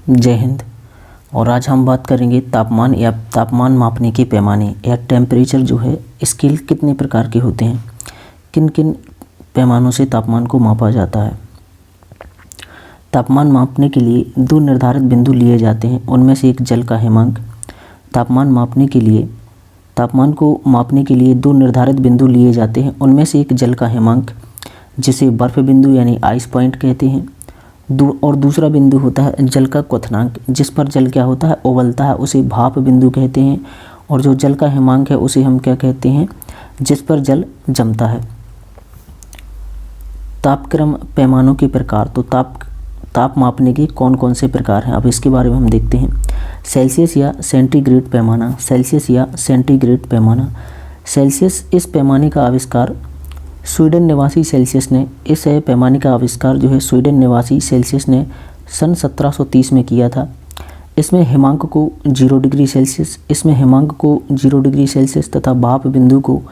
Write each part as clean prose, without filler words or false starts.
जय हिंद। और आज हम बात करेंगे तापमान या तापमान मापने के पैमाने या टेम्परेचर जो है स्केल कितने प्रकार के होते हैं, किन किन पैमानों से तापमान को मापा जाता है। तापमान मापने के लिए दो निर्धारित बिंदु लिए जाते हैं, उनमें से एक जल का हिमांक। तापमान को मापने के लिए दो निर्धारित बिंदु लिए जाते हैं, उनमें से एक जल का हिमांक जिसे बर्फ बिंदु यानी आइस पॉइंट कहते हैं, और दूसरा बिंदु होता है जल का क्वथनांक, जिस पर जल क्या होता है, उबलता है, उसे भाप बिंदु कहते हैं। और जो जल का हिमांक है उसे हम क्या कहते हैं, जिस पर जल जमता है। तापक्रम पैमानों के प्रकार, तो ताप मापने के कौन कौन से प्रकार हैं, अब इसके बारे में हम देखते हैं। सेल्सियस या सेंटीग्रेड पैमाना। सेल्सियस इस पैमाने का आविष्कार स्वीडन निवासी सेल्सियस ने सन 1730 में किया था। इसमें हिमांक को 0 डिग्री सेल्सियस तथा भाप बिंदु को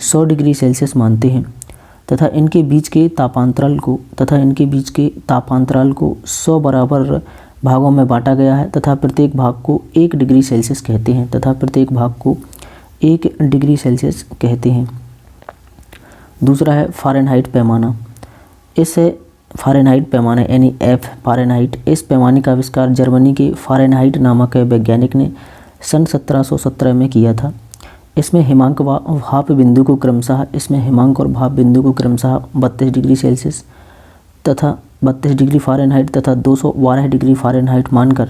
100 डिग्री सेल्सियस मानते हैं तथा इनके बीच के तापांतराल को 100 बराबर भागों में बांटा गया है तथा प्रत्येक भाग को 1 डिग्री सेल्सियस कहते हैं। दूसरा है फ़ारेनहाइट पैमाना। फ़ारेनहाइट पैमाना यानी F फ़ारेनहाइट, इस पैमाने का आविष्कार जर्मनी के फ़ारेनहाइट नामक वैज्ञानिक ने सन 1717 में किया था। इसमें हिमांक और भाप बिंदु को क्रमशः 32 डिग्री सेल्सियस तथा 32 डिग्री फ़ारेनहाइट तथा 212 डिग्री फ़ारेनहाइट मानकर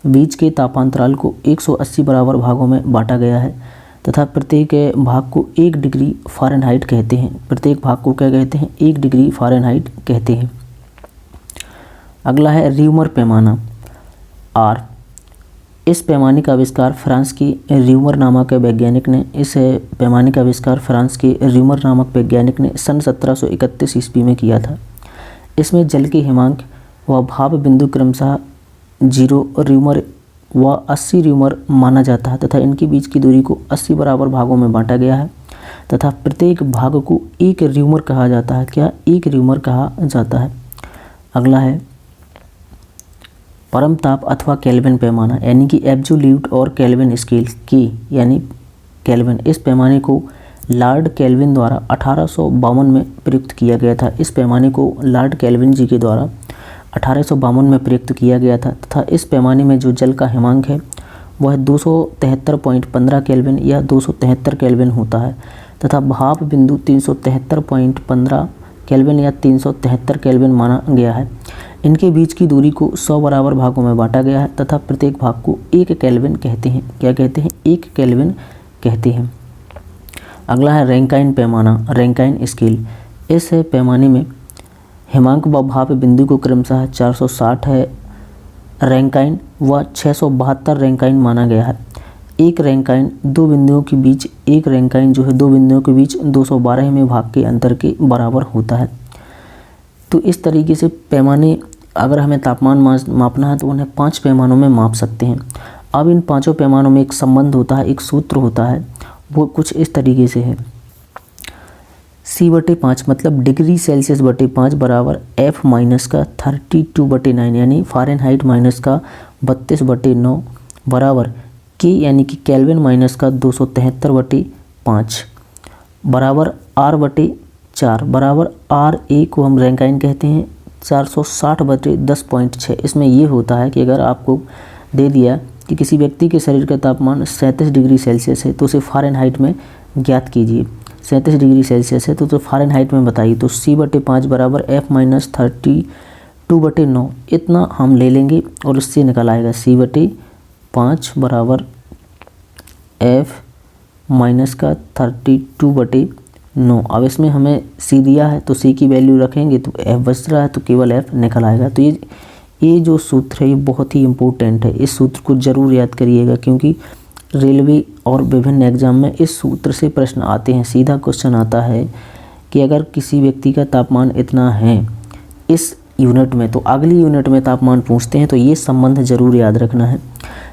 बीच के तापांतराल को 180 बराबर भागों में बांटा गया है तथा प्रत्येक भाग को 1 डिग्री फ़ारेनहाइट कहते हैं। प्रत्येक भाग को क्या कहते हैं, 1 डिग्री फ़ारेनहाइट कहते हैं। अगला है र्यूमर पैमाना, R। इस पैमाने का आविष्कार फ्रांस के र्यूमर नामक वैज्ञानिक ने सन 1731 ईस्वी में किया था। इसमें जल के हिमांक व भाप बिंदु क्रमशः 0 र्यूमर व 80 र्यूमर माना जाता है तथा इनके बीच की दूरी को 80 बराबर भागों में बांटा गया है तथा प्रत्येक भाग को 1 र्यूमर कहा जाता है। अगला है परम ताप अथवा केल्विन पैमाना यानी कि एब्सोल्यूट और केल्विन स्केल की यानी केल्विन। इस पैमाने को लॉर्ड केल्विन द्वारा 1852 में प्रयुक्त किया गया था। इस पैमाने को लॉर्ड केल्विन जी के द्वारा 1852 में प्रयुक्त किया गया था तथा इस पैमाने में जो जल का हिमांक है वह 273.15 केल्विन या 273 केल्विन होता है तथा भाप बिंदु 373.15 केल्विन या 373 केल्विन माना गया है। इनके बीच की दूरी को 100 बराबर भागों में बांटा गया है तथा प्रत्येक भाग को 1 केल्विन कहते हैं। क्या कहते हैं, 1 केल्विन कहते हैं। अगला है रैंकाइन पैमाना, रैंकाइन स्केल। इस पैमाने में हिमांक व भाप बिंदु को क्रमशः 460 है रैंकाइन व 672 रैंकाइन माना गया है। एक रैंकाइन दो बिंदुओं के बीच 212वें भाग के अंतर के बराबर होता है। तो इस तरीके से पैमाने, अगर हमें तापमान मापना है तो उन्हें 5 पैमानों में माप सकते हैं। अब इन 5 पैमानों में एक संबंध होता है, एक सूत्र होता है, वो कुछ इस तरीके से है। C/5 मतलब डिग्री सेल्सियस बटे 5 बराबर F माइनस का 32/9 यानी फ़ारेनहाइट माइनस का 32/9 बराबर K यानी कि केल्विन माइनस का 273/5 बराबर R/4 बराबर RA को हम रैंकाइन कहते हैं 460/10.6। इसमें ये होता है कि अगर आपको दे दिया कि किसी व्यक्ति के शरीर का तापमान 37 डिग्री सेल्सियस है तो उसे फ़ारेनहाइट में ज्ञात कीजिए। 37 डिग्री सेल्सियस है तो फ़ारेनहाइट में बताइए। तो C/5 बराबर F माइनस 32/9 इतना हम ले लेंगे और इससे निकल आएगा C/5 बराबर F माइनस का 32/9। अब इसमें हमें C दिया है तो C की वैल्यू रखेंगे तो F बच रहा है तो केवल F निकल आएगा। तो ये जो सूत्र है ये बहुत ही इम्पोर्टेंट है। इस सूत्र को ज़रूर याद करिएगा क्योंकि रेलवे और विभिन्न एग्जाम में इस सूत्र से प्रश्न आते हैं। सीधा क्वेश्चन आता है कि अगर किसी व्यक्ति का तापमान इतना है इस यूनिट में तो अगली यूनिट में तापमान पूछते हैं, तो ये संबंध जरूर याद रखना है।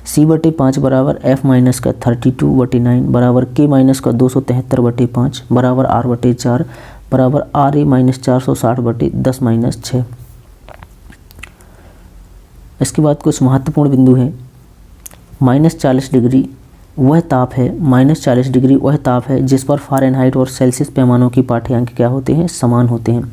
C/5 बराबर F माइनस का 32/9 बराबर K माइनस का 273/5 बराबर R/4 बराबर RA माइनस 460/10-6। इसके बाद कुछ महत्वपूर्ण बिंदु हैं। -40 डिग्री वह ताप है, -40 डिग्री वह ताप है जिस पर फ़ारेनहाइट और सेल्सियस पैमानों की पाठ्यांक क्या होते हैं, समान होते हैं।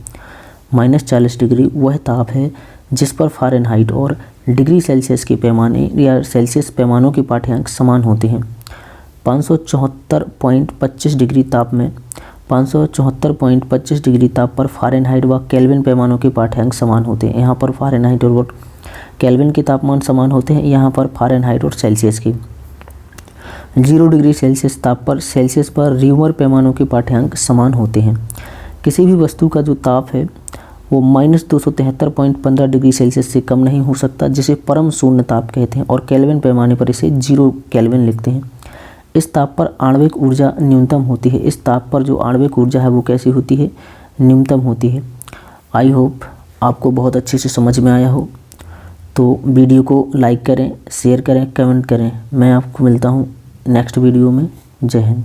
-40 डिग्री वह ताप है जिस पर फ़ारेनहाइट और डिग्री सेल्सियस के पैमाने या सेल्सियस पैमानों के पाठ्यांक समान होते हैं। 574.25 डिग्री ताप में 574.25 डिग्री ताप पर फ़ारेनहाइट व केल्विन पैमानों के पाठ्यांक समान होते हैं। यहाँ पर फ़ारेनहाइट और केल्विन के तापमान समान होते हैं, यहाँ पर फ़ारेनहाइट और सेल्सियस के। 0 डिग्री सेल्सियस ताप पर सेल्सियस पर रीमर पैमानों के पाठ्यांक समान होते हैं। किसी भी वस्तु का जो ताप है वो -273.15 डिग्री सेल्सियस से कम नहीं हो सकता, जिसे परम शून्य ताप कहते हैं, और केल्विन पैमाने पर इसे 0 केल्विन लिखते हैं। इस ताप पर आणविक ऊर्जा न्यूनतम होती है। इस ताप पर जो आणविक ऊर्जा है वो कैसी होती है, न्यूनतम होती है। आई होप आपको बहुत अच्छे से समझ में आया हो। तो वीडियो को लाइक करें, शेयर करें, कमेंट करें। मैं आपको मिलता हूँ नेक्स्ट वीडियो में। जय हिंद।